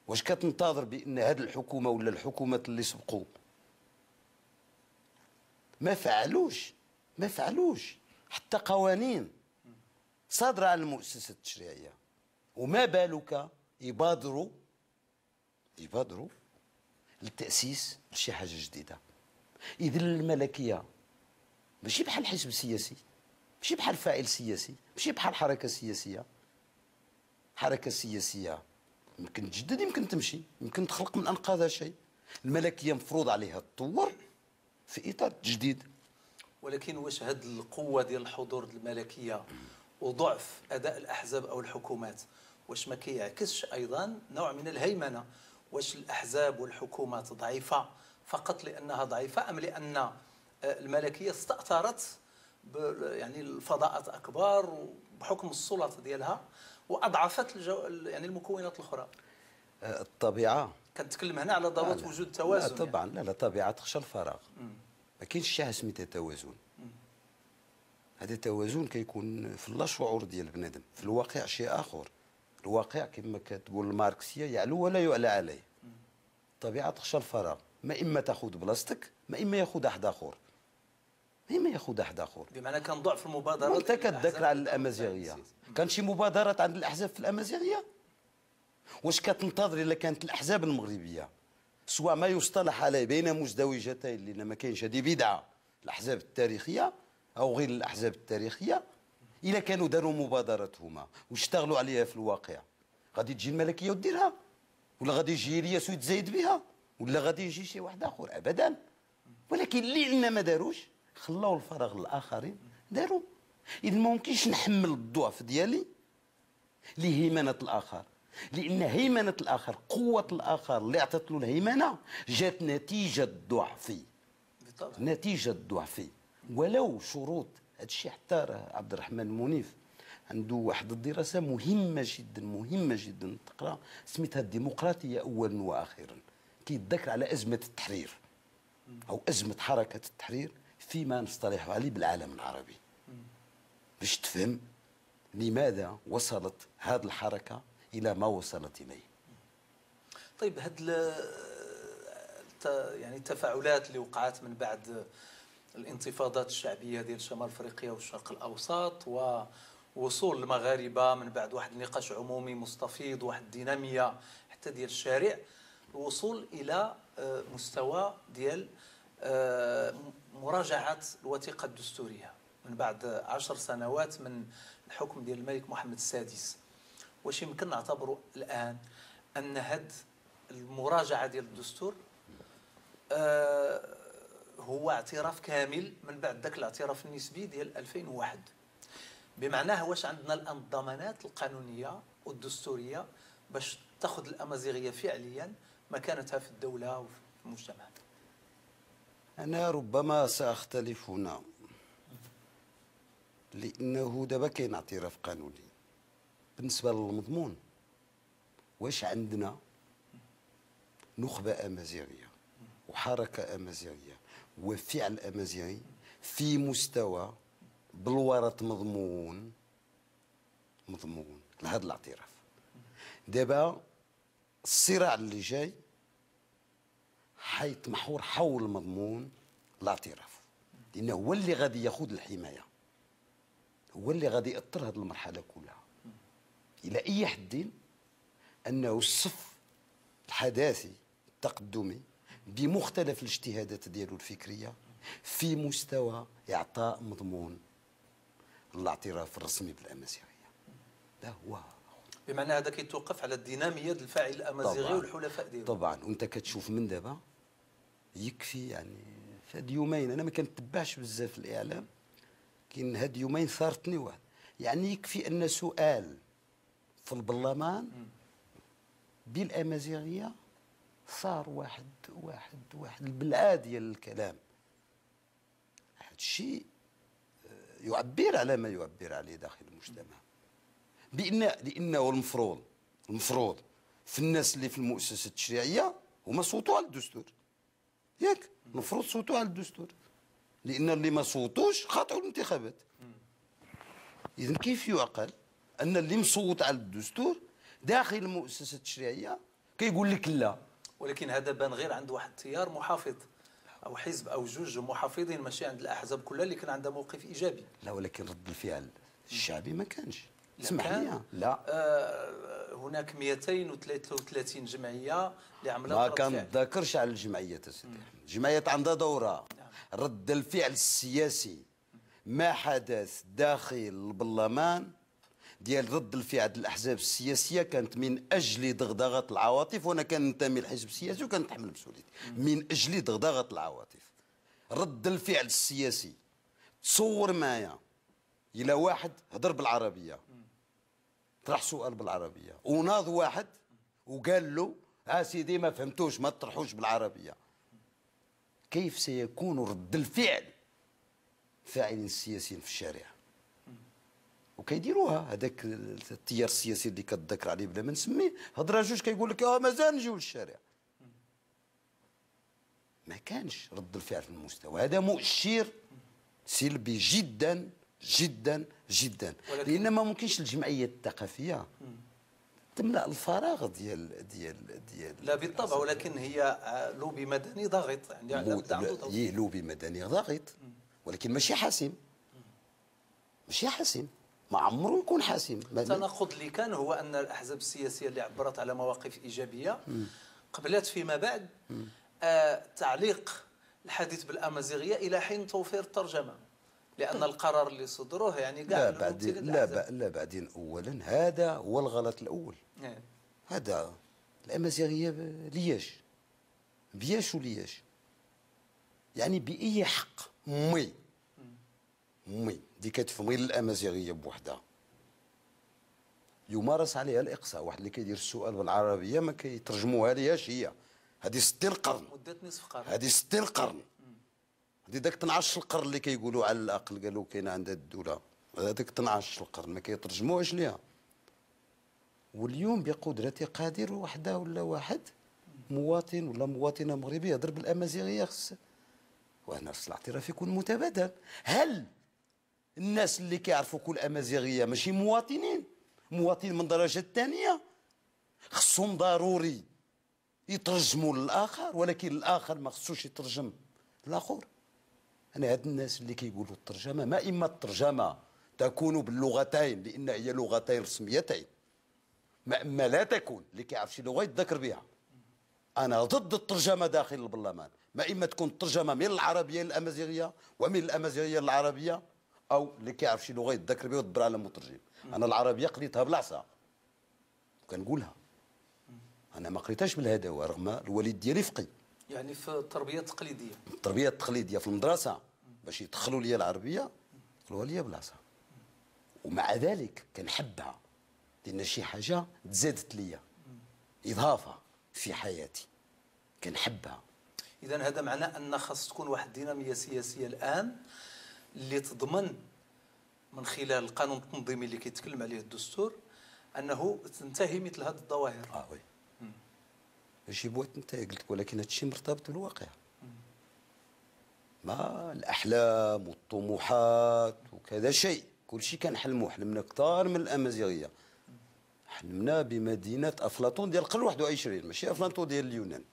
[SPEAKER 1] واش كتنتظر بان هذه الحكومه ولا الحكومات اللي سبقوا ما فعلوش حتى قوانين صادره عن المؤسسات التشريعيه، وما بالك يبادروا للتاسيس لشي حاجه جديده. اذا الملكيه ماشي بحال حزب سياسي، ماشي بحال فاعل سياسي، ماشي بحال حركه سياسيه. حركه سياسيه يمكن تجدد، يمكن تمشي، يمكن تخلق من انقاذها شيء. الملكيه مفروض عليها تطور في اطار التجديد.
[SPEAKER 2] ولكن واش هاد القوه ديال الحضور الملكيه وضعف اداء الاحزاب او الحكومات واش ما كيعكسش ايضا نوع من الهيمنه؟ واش الاحزاب والحكومات ضعيفه فقط لانها ضعيفه، ام لان الملكيه استاثرت يعني الفضاءات اكبر بحكم السلطه ديالها واضعفت يعني المكونات الاخرى؟
[SPEAKER 1] الطبيعه
[SPEAKER 2] كنتكلم هنا على ضروره وجود توازن.
[SPEAKER 1] لا طبعا يعني. لا الطبيعه تخشى الفراغ. ما كاينش شي حاجه سميتها توازن. هذا التوازن كيكون في اللا شعور ديال بنادم، في الواقع شيء اخر. الواقع كما كتقول الماركسيه يعلو ولا يعلى عليه. الطبيعه تخشى الفراغ، ما اما تاخذ بلاصتك ما اما ياخذ احد اخر.
[SPEAKER 2] بمعنى كان ضعف المبادرات.
[SPEAKER 1] انت كتذكر على الامازيغيه، كان شي مبادرات عند الاحزاب في الامازيغيه؟ واش كتنتظر الا كانت الاحزاب المغربيه سواء ما يصطلح عليه بين مزدوجتين، لان ما كاينش، هذه بدعه، الاحزاب التاريخيه او غير الاحزاب التاريخيه، الا كانوا داروا مبادرات هما واشتغلوا عليها في الواقع، غادي تجي الملكيه وديرها؟ ولا غادي يجي الياس ويتزايد بها؟ ولا غادي يجي شي واحد اخر؟ ابدا. ولكن لان ما داروش خلاو الفراغ للاخرين داروا. اذا ما ممكنش نحمل الضعف ديالي لهيمنه الاخر، لان هيمنه الاخر، قوه الاخر اللي عطات له الهيمنه جات نتيجه ضعفي. ولو شروط هذا الشيء حتى عبد الرحمن المنيف عنده واحد الدراسه مهمه جدا تقرا، سميتها الديمقراطيه اولا واخيرا. كيتذكر على ازمه التحرير او ازمه حركه التحرير فيما نصطلح عليه بالعالم العربي، باش تفهم لماذا وصلت هذه الحركه الى ما وصلت اليه.
[SPEAKER 2] طيب هاد يعني التفاعلات اللي وقعت من بعد الانتفاضات الشعبيه ديال شمال افريقيا والشرق الاوسط ووصول المغاربه من بعد واحد النقاش عمومي مستفيض، واحد الديناميه حتى ديال الشارع، الوصول الى مستوى ديال مراجعه الوثيقه الدستوريه من بعد 10 سنوات من الحكم ديال الملك محمد السادس. واش يمكن نعتبروا الان ان هاد المراجعه ديال الدستور هو اعتراف كامل من بعد ذاك الاعتراف النسبي ديال 2001؟ بمعناه واش عندنا الان الضمانات القانونيه والدستوريه باش تاخذ الامازيغيه فعليا مكانتها في الدوله وفي المجتمع؟
[SPEAKER 1] انا ربما ساختلف هنا، لانه دابا كاين اعتراف قانوني. بالنسبه للمضمون، واش عندنا نخبه امازيغيه وحركه امازيغيه وفعل امازيغي في مستوى بالورط مضمون لهذا الاعتراف؟ دابا الصراع اللي جاي حيث محور حول مضمون الاعتراف، لانه هو اللي غادي ياخذ الحمايه، هو اللي غادي يأثر هذه المرحله كلها الى اي حد انه الصف الحداثي التقدمي بمختلف الاجتهادات ديالو الفكريه في مستوى اعطاء مضمون الاعتراف الرسمي بالامازيغيه. هذا هو،
[SPEAKER 2] بمعنى هذا كيتوقف على الديناميه ديال الفاعل الامازيغي والحلفاء ديالو.
[SPEAKER 1] طبعا، وانت كتشوف من دابا يكفي يعني في هاد يومين، انا ما كنتبعش بزاف الاعلام، كاين هاد يومين ثارتني واحد، يعني يكفي ان سؤال في البرلمان بالامازيغيه صار واحد البلعه ديال الكلام. هذا الشيء يعبر على ما يعبر عليه داخل المجتمع، لانه المفروض في الناس اللي في المؤسسه التشريعيه هما صوتوا على الدستور، ياك؟ المفروض صوتوا على الدستور، لان اللي ما صوتوش خاطئوا الانتخابات. اذا كيف يعقل ان اللي مصوت على الدستور داخل المؤسسه التشريعيه كيقول لك لا؟
[SPEAKER 2] ولكن هذا بان غير عند واحد التيار محافظ او حزب او جوج محافظين، ماشي عند الاحزاب كلها اللي كان عندها موقف ايجابي.
[SPEAKER 1] لا، ولكن رد الفعل الشعبي ما كانش. اسمح لي، لا،
[SPEAKER 2] هناك 233 جمعيه اللي عملت
[SPEAKER 1] ما كنتذكرش على الجمعيات اسيدي. الجمعيات عندها دورها. رد الفعل السياسي ما حدث داخل البرلمان ديال رد الفعل الاحزاب السياسيه كانت من اجل دغدغه العواطف، وانا كننتمي لحزب سياسي وكنتحمل مسؤوليتي من اجل دغدغه العواطف. رد الفعل السياسي، تصور معايا الى واحد هضر بالعربيه، طرح سؤال بالعربيه وناض واحد وقال له سيدي ما فهمتوش ما تطرحوش بالعربيه، كيف سيكون رد الفعل فاعلين السياسيين في الشارع؟ وكيديروها هذاك التيار السياسي اللي كتذكر عليه بلا ما نسميه، هضره جوج كيقول لك مازال نجيو للشارع. ما كانش رد الفعل في المستوى هذا، مؤشر سلبي جدا جدا جدا، لان ما ممكنش الجمعيه الثقافيه تملا الفراغ ديال
[SPEAKER 2] لا بالطبع، ولكن هي لوبي مدني ضاغط،
[SPEAKER 1] يعني لوبي مدني ضاغط، ولكن ماشي حاسم، ماشي حاسم، ما عمره يكون حاسم.
[SPEAKER 2] التناقض اللي كان هو ان الاحزاب السياسيه اللي عبرت على مواقف ايجابيه قبلت فيما بعد تعليق الحديث بالامازيغيه الى حين توفير الترجمه، لان القرار اللي صدروه يعني كاع
[SPEAKER 1] لا بعدين اولا هذا هو الغلط الاول. هذا الامازيغيه لياش بياش ولياش، يعني باي حق مي دي كتفهمي الامازيغيه بوحدها يمارس عليها الاقصاء؟ واحد اللي كيدير السؤال بالعربيه ما كيترجموها ليهاش هي، هذه 60 قرن،
[SPEAKER 2] مده نصف قرن،
[SPEAKER 1] هذه 60 قرن، هذه داك 12 القرن اللي كيقولوا على الاقل قالوا كاين عندها الدوله، هذاك 12 القرن ما كيترجموهاش ليها. واليوم بقدرتي قادر وحده ولا واحد مواطن ولا مواطنه مغربيه يهضر بالامازيغيه، خص الاعتراف يكون متبادل. هل الناس اللي كيعرفوا كل امازيغيه ماشي مواطنين من الدرجه الثانيه؟ خصهم ضروري يترجموا للاخر، ولكن الاخر ما خصوش يترجم الاخر. انا هاد الناس اللي كيقولوا الترجمه، ما اما الترجمه تكون باللغتين لان هي لغتين رسميتين، ما اما لا تكون، اللي كيعرف شي لغه يتذكر بها. انا ضد الترجمه داخل البرلمان، ما اما تكون الترجمه من العربيه للامازيغيه ومن الامازيغيه للعربيه، او اللي كيعرف شي لغه يتذكر بها ويدبر على مترجم. انا العربيه قريتها بالعصا وكنقولها، انا ما قريتهاش بالهداوه رغم الوالد ديالي فقي،
[SPEAKER 2] يعني في التربيه التقليديه،
[SPEAKER 1] التربيه التقليديه في المدرسه باش يدخلوا لي العربيه قالوا لي بالعصا، ومع ذلك كنحبها لان شي حاجه تزادت ليا. إضافة في حياتي كنحبها.
[SPEAKER 2] إذا هذا معناه أن خاص تكون واحد الدينامية سياسية الآن اللي تضمن من خلال القانون التنظيمي اللي كيتكلم عليه الدستور أنه تنتهي مثل هذه الظواهر.
[SPEAKER 1] وي ماشي بغيت تنتهي قلت لك، ولكن هذا الشيء مرتبط بالواقع. ما الأحلام والطموحات وكذا شيء، كل شيء كنحلموا، حلمنا كثار من الأمازيغية. حلمنا بمدينة أفلاطون ديال القرن 21 ماشي أفلاطون ديال اليونان.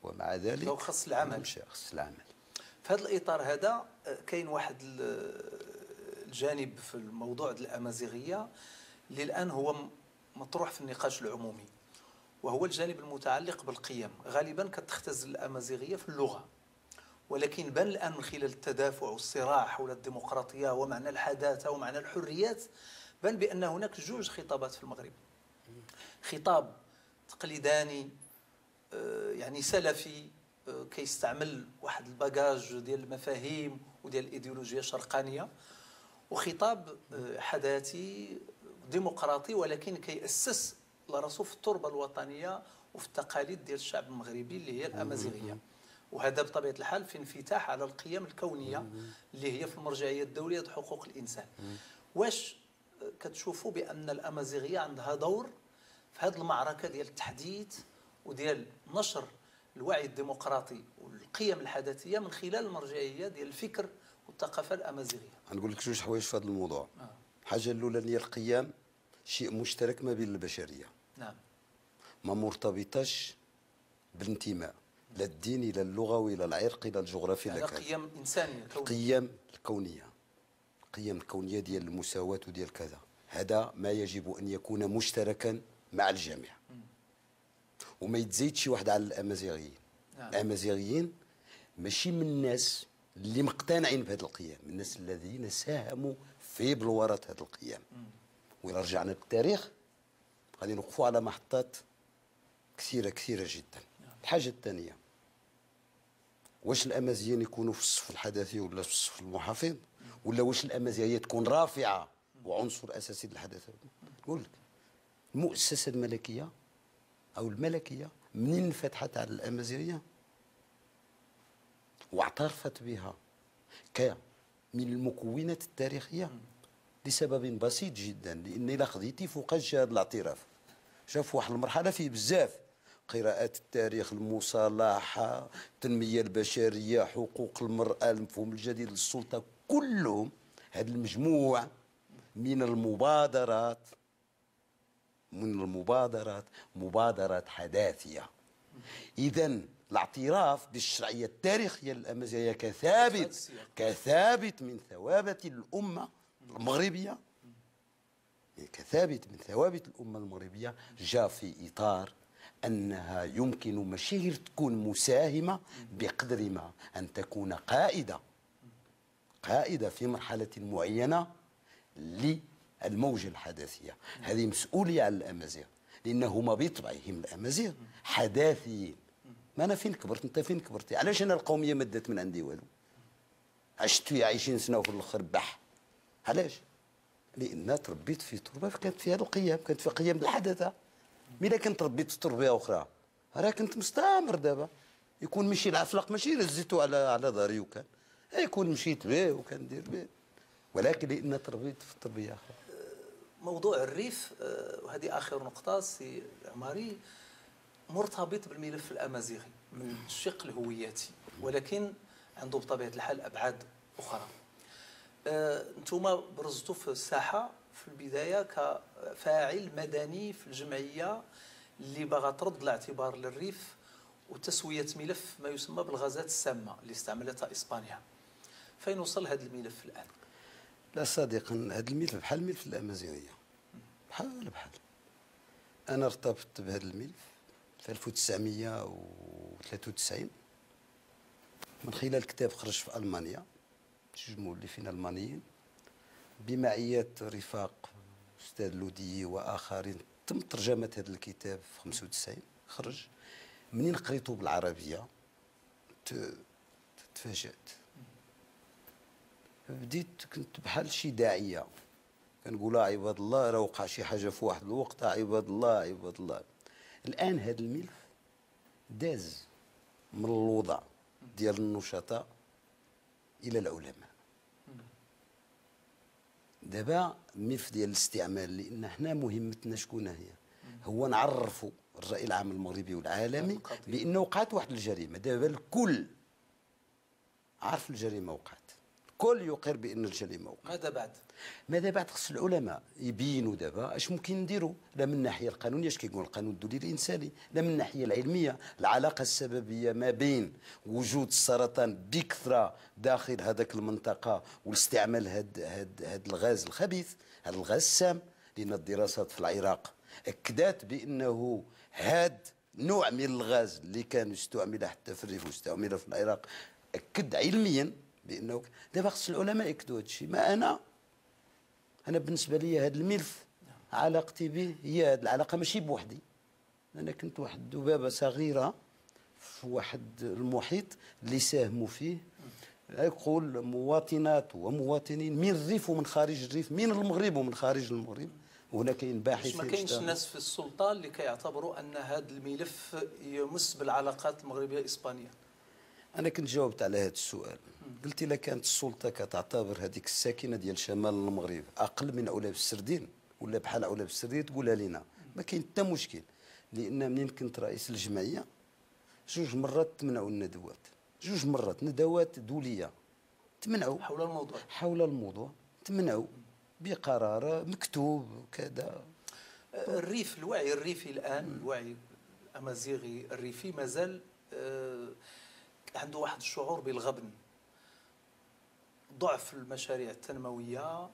[SPEAKER 1] ومع ذلك
[SPEAKER 2] خص العمل.
[SPEAKER 1] خص العمل.
[SPEAKER 2] في هذا الإطار هذا كاين واحد الجانب في الموضوع ديال الأمازيغية اللي الآن هو مطروح في النقاش العمومي، وهو الجانب المتعلق بالقيم. غالبا كتختزل الأمازيغية في اللغة، ولكن بان الآن من خلال التدافع والصراع حول الديمقراطية ومعنى الحداثة ومعنى الحريات، بان بأن هناك جوج خطابات في المغرب. خطاب تقليداني يعني سلفي كيستعمل واحد الباجاج ديال المفاهيم وديال الايديولوجيا الشرقانيه، وخطاب حداثي ديمقراطي ولكن كيأسس لراسو في التربه الوطنيه وفي التقاليد ديال الشعب المغربي اللي هي الامازيغيه. وهذا بطبيعه الحال في انفتاح على القيم الكونيه اللي هي في المرجعيه الدوليه لحقوق الانسان. واش كتشوفوا بان الامازيغيه عندها دور في هذه المعركه ديال التحديث وديال نشر الوعي الديمقراطي والقيم الحداثيه من خلال المرجعيه ديال الفكر والثقافه الامازيغيه؟
[SPEAKER 1] غنقول لك جوج حوايج في هذا الموضوع. الحاجه الاولى هي القيم شيء مشترك ما بين البشريه.
[SPEAKER 2] نعم.
[SPEAKER 1] ما مرتبطاش بالانتماء، لا الديني لا اللغوي لا العرقي لا الجغرافي لا كذا.
[SPEAKER 2] قيم انسانيه
[SPEAKER 1] القيم الكونيه، القيم الكونيه ديال المساواه وديال كذا، هذا ما يجب ان يكون مشتركا مع الجميع. وما يتزايدش شي واحد على الامازيغيين. نعم. الامازيغيين ماشي من الناس اللي مقتنعين بهذه القيم، من الناس الذين ساهموا في بلورة هذه القيم. وإلا رجعنا للتاريخ غادي نوقفوا على محطات كثيرة جدا. الحاجة الثانية، واش الأمازيغيين يكونوا في الصف الحداثي ولا في الصف المحافظ، ولا واش الأمازيغية تكون رافعة وعنصر أساسي للحداثة؟ نقول لك المؤسسة الملكية أو الملكية منين انفتحت على الأمازيغية واعترفت بها كمن المكونات التاريخية لسبب بسيط جدا، لأن إلا خذيتي فوقاش هذا الاعتراف شاف واحد المرحلة فيه بزاف قراءات التاريخ، المصالحة، التنمية البشرية، حقوق المرأة، المفهوم الجديد للسلطة، كلهم هذا المجموع من المبادرات مبادرات حداثية. إذا الاعتراف بالشرعية التاريخية للأمازيغية كثابت من ثوابت الأمة المغربية، كثابت من ثوابت الأمة المغربية، جاء في إطار أنها يمكن ماشي تكون مساهمة بقدر ما أن تكون قائدة في مرحلة معينة للموجة الحداثية. هذه مسؤولية على الأمازيغ، لأنهما بطبعهم الأمازيغ حداثيين. ما أنا فين كبرت، أنت فين كبرتي؟ علاش أنا القومية ما دات من عندي والو؟ عشت فيها 20 سنة وفي الآخر بح. علاش؟ لأن تربيت في تربة كانت فيها القيم، كانت فيها قيم الحداثة. ملي كنت ربيت في تربية أخرى راه كنت مستعمر. دابا يكون مشي العفلق ماشي رزيتو على ظهري، وكان يكون مشيت به وكندير به، ولكن لأن تربيت في تربية أخرى.
[SPEAKER 2] موضوع الريف وهذه آخر نقطة سي عماري، مرتبط بالملف الأمازيغي من الشق الهوياتي، ولكن عنده بطبيعة الحال أبعاد أخرى. أنتم برزتوا في الساحة في البداية كفاعل مدني في الجمعية اللي باغا ترد الاعتبار للريف وتسوية ملف ما يسمى بالغازات السامة اللي استعملتها إسبانيا. فين وصل هذا الملف الآن؟
[SPEAKER 1] لا صديقا، هذا الملف بحال ملف الأمازيغية، بحال أنا ارتبطت بهذا الملف في 1993 من خلال كتاب خرج في ألمانيا، شي مؤلفين ألمانيين بمعية رفاق أستاذ لودي وآخرين. تم ترجمة هذا الكتاب في 95 خرج. منين قريته بالعربية تفاجأت. بديت كنت بحال شي داعية كنقولها عباد الله، راه وقع شي حاجه في واحد الوقت، عباد الله عباد الله. الان هذا الملف داز من الوضع ديال النشطاء الى العلماء. دابا الملف ديال الاستعمال، لان حنا مهمتنا شكون هي؟ هو نعرفوا الراي العام المغربي والعالمي بانه وقعت واحد الجريمه. دابا الكل عارف الجريمه وقعت، الكل يقر بان الجريمه وقعت.
[SPEAKER 2] ماذا بعد؟
[SPEAKER 1] ماذا بعد؟ خص العلماء يبينوا دابا اش ممكن نديروا، لا من الناحيه القانونيه اش كيقول القانون الدولي الانساني، لا من الناحيه العلميه العلاقه السببيه ما بين وجود السرطان بكثره داخل هذاك المنطقه والاستعمال هاد الغاز الخبيث، هذا الغاز السام. لان الدراسات في العراق اكدت بانه هاد نوع من الغاز اللي كان يستعمل حتى في الريف واستعمل في العراق اكد علميا بانه. دابا خص العلماء ياكدوا هذا الشيء. ما انا بالنسبه لي هذا الملف علاقتي به هي هذه العلاقه ماشي بوحدي. انا كنت واحد الذبابه صغيره في واحد المحيط اللي ساهموا فيه يقول مواطنات ومواطنين من الريف ومن خارج الريف، من المغرب ومن خارج المغرب. وهنا كاين باحثين.
[SPEAKER 2] ما كاينش ناس في السلطه اللي كيعتبروا ان هذا الملف يمس بالعلاقات المغربيه الاسبانيه؟
[SPEAKER 1] انا كنت جاوبت على هذا السؤال، قلت الا كانت السلطه كتعتبر هذيك الساكنه ديال شمال المغرب اقل من علب السردين ولا بحال علب السردين تقولها لنا، ما كاين حتى مشكل. لان منين كنت رئيس الجمعيه 2 مرات تمنعوا الندوات، 2 مرات ندوات دوليه تمنعوا حول الموضوع تمنعوا بقرار مكتوب كذا.
[SPEAKER 2] الريف، الوعي الريفي الان، الوعي الامازيغي الريفي مازال عنده واحد الشعور بالغبن، ضعف المشاريع التنمويه،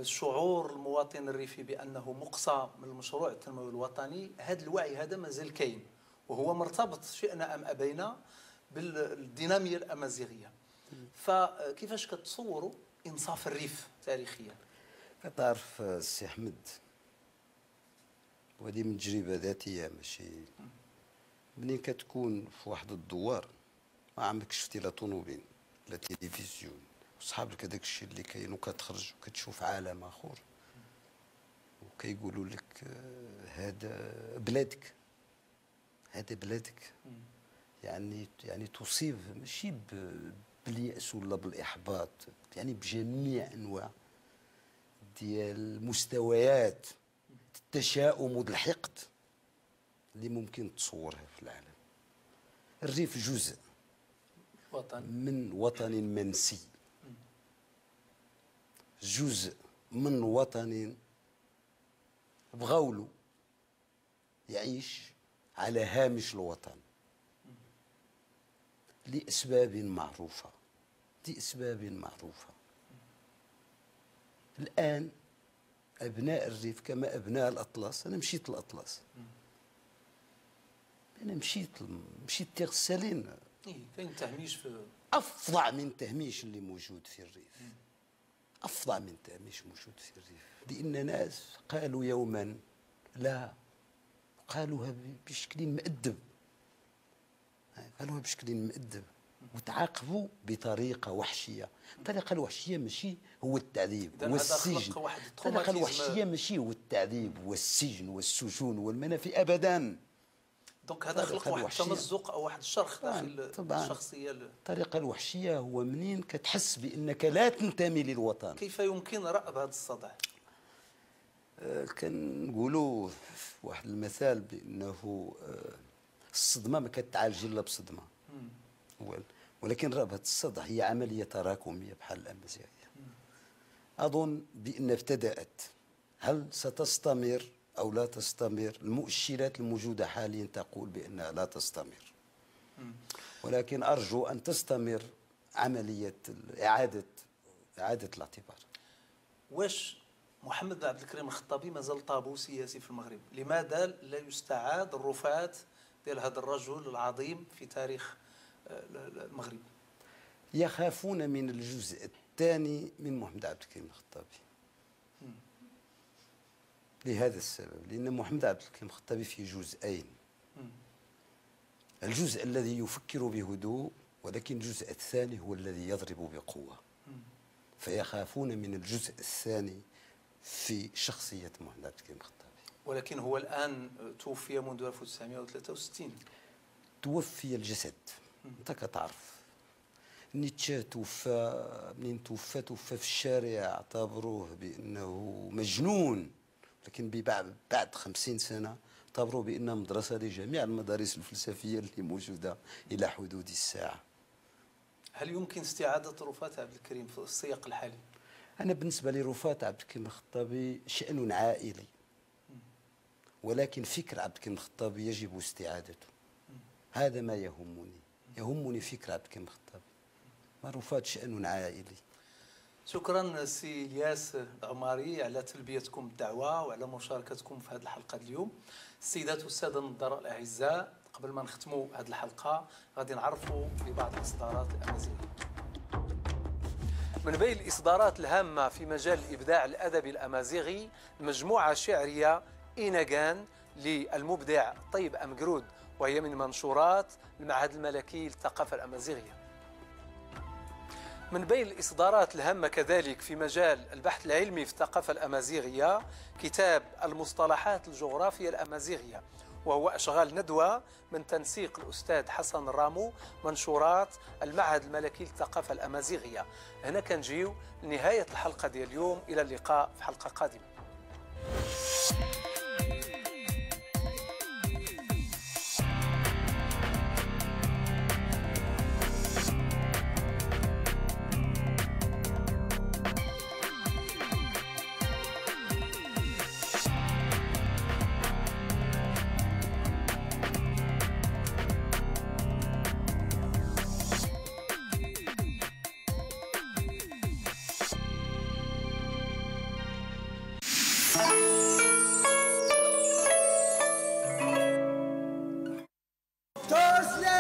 [SPEAKER 2] شعور المواطن الريفي بانه مقصى من المشروع التنموي الوطني. هذا الوعي هذا مازال كاين، وهو مرتبط شئنا ام ابينا بالديناميه الامازيغيه. فكيفاش كتصوروا انصاف الريف تاريخيا؟
[SPEAKER 1] كتعرف السي احمد، وهذه من تجربه ذاتيه ماشي. منين كتكون في واحد الدوار ما عمرك شفتي لا طوموبيل لا تلفزيون وصحابك هذاك الشيء اللي كاين، وكتخرج وكتشوف عالم اخر وكيقولوا لك هذا بلادك، هذا بلادك. يعني تصيب ماشي باليأس ولا بالاحباط، يعني بجميع انواع ديال المستويات التشاؤم والحقد اللي ممكن تصورها في العالم. الريف جزء من وطن منسي، جزء من وطن بغاولو يعيش على هامش الوطن لأسباب معروفة، الآن أبناء الريف كما أبناء الأطلس. أنا مشيت الأطلس، أنا مشيت تيغسالين.
[SPEAKER 2] كاين تهميش في
[SPEAKER 1] أفظع من تهميش اللي موجود في الريف، أفظع من تهميش موجود في الريف. لأن ناس قالوا يوما لا، قالوها بشكل مؤدب، وتعاقبوا بطريقه وحشيه. الطريقه الوحشيه ماشي هو التعذيب والسجن، الطريقه الوحشيه ماشي هو التعذيب والسجن والسجون والمنافي ابدا.
[SPEAKER 2] دونك هذا خلق واحد التمزق او واحد الشرخ داخل الشخصيه.
[SPEAKER 1] الطريقه الوحشيه هو منين كتحس بانك لا تنتمي للوطن.
[SPEAKER 2] كيف يمكن رأب هذا الصدع؟
[SPEAKER 1] كنقولوا واحد المثال بانه الصدمه ما كتعالج الا بصدمه، ولكن رأب هذا الصدع هي عمليه تراكميه بحال الامازيغيه. اظن بان ابتدات، هل ستستمر أو لا تستمر؟ المؤشرات الموجودة حاليا تقول بأنها لا تستمر، ولكن أرجو أن تستمر عملية إعادة الاعتبار.
[SPEAKER 2] واش محمد بن عبد الكريم الخطابي مازال طابو سياسي في المغرب؟ لماذا لا يستعاد الرفات ديال هذا الرجل العظيم في تاريخ المغرب؟
[SPEAKER 1] يخافون من الجزء الثاني من محمد عبد الكريم الخطابي. لهذا السبب، لأن محمد عبد الكريم الخطابي في جزئين، الجزء الذي يفكر بهدوء، ولكن الجزء الثاني هو الذي يضرب بقوة. فيخافون من الجزء الثاني في شخصية محمد عبد الكريم الخطابي.
[SPEAKER 2] ولكن هو الآن توفي منذ 1963.
[SPEAKER 1] توفي الجسد. أنت كتعرف نيتشه منين توفى في الشارع، اعتبروه بأنه مجنون، لكن بعد 50 سنة اعتبروه بأنه مدرسة لجميع المدارس الفلسفية اللي موجودة إلى حدود الساعة.
[SPEAKER 2] هل يمكن استعادة رفات عبد الكريم في السياق الحالي؟
[SPEAKER 1] أنا بالنسبة لي رفات عبد الكريم الخطابي شأن عائلي، ولكن فكر عبد الكريم الخطابي يجب استعادته. هذا ما يهمني فكر عبد الكريم الخطابي. ما رفات شأن عائلي.
[SPEAKER 2] شكرا سي الياس العماري على تلبيتكم الدعوة وعلى مشاركتكم في هذه الحلقة اليوم. السيدات والسادة النظراء الأعزاء، قبل ما نختموا هذه الحلقة غادي نعرفوا ببعض الإصدارات الأمازيغية. من بين الإصدارات الهامة في مجال الإبداع الأدبي الأمازيغي مجموعة شعرية إيناغان للمبدع طيب أمقرود، وهي من منشورات المعهد الملكي للثقافة الأمازيغية. من بين الإصدارات الهامة كذلك في مجال البحث العلمي في الثقافة الأمازيغية كتاب المصطلحات الجغرافية الأمازيغية، وهو أشغال ندوة من تنسيق الأستاذ حسن الرامو، منشورات المعهد الملكي للثقافة الأمازيغية. هنا كنجيو لنهاية الحلقة ديال اليوم، إلى اللقاء في حلقة قادمة.
[SPEAKER 8] Todos